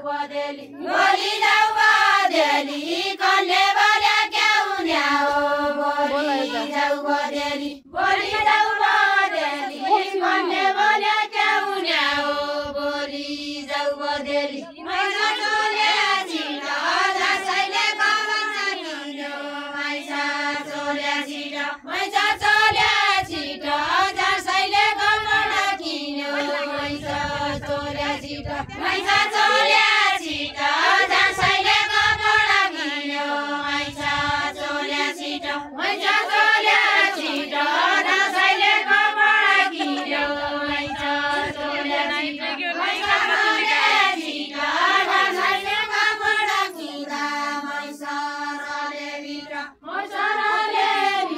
बदेली बोली जाऊ बदेली कन्ने बोले क्या हुन्या हो बोली जाऊ बदेली बोली जाऊ बदेली कन्ने बोले क्या हुन्या हो बोली जाऊ बदेली मैसा चोले छिटो जसैले खबर सकिन्यो मैसा चोले छिटो मैसा चोले छिटो जसैले खबर किन्यो मैसा चोले छिटो मैसा चोले छिटो जसैले खबर किन्यो मैसा चोले छिटो मैसा चोले छिटो जसैले खबर किन्यो मैसा चोले छिटो मैसा चोले छिटो जसैले खबर किन्दा मैसरले भित्र मैसरले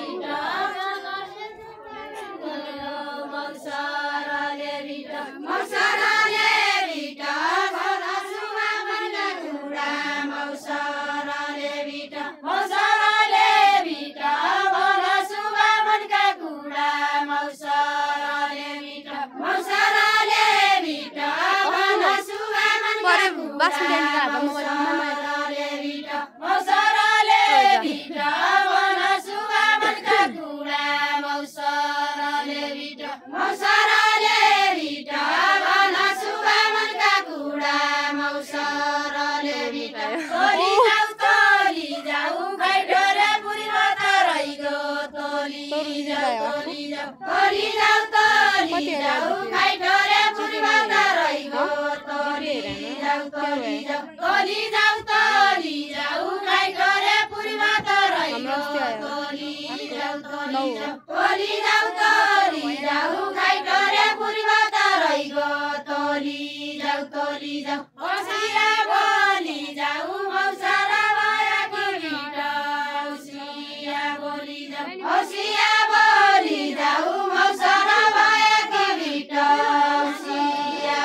भित्र मैसरले भित्र मैसरले भित्र घर सुवा मनका कुरा मैसरले भित्र मैसरले भित्र घर सुवा मनका कुरा मैसरले भित्र मैसरले भित्र घर सुवा मनका कुरा मैसरले भित्र मैसरले भित्र घर सुवा मनका कुरा मैसरले भित्र मैसरले भित्र घर सुवा मनका कुरा मैसरले भित्र तोली जाऊ खैटोरे पुरी मात रहिगो तोली जाऊ खैटोरे पुरी मात रहिगो तोली जाऊ खैटोरे पुरी मात रहिगो तोली जाऊ खैटोरे पुरी मात रहिगो तोली जाऊ औसिया बोली जाऊ मौसरा भएकी भिट औसिया बोली जाऊ मौसरा भएकी भिट औसिया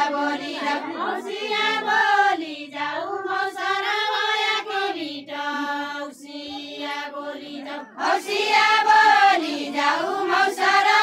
बोली जाऊ मौसरा भएकी भिट औसिया बोली जाऊ मौसरा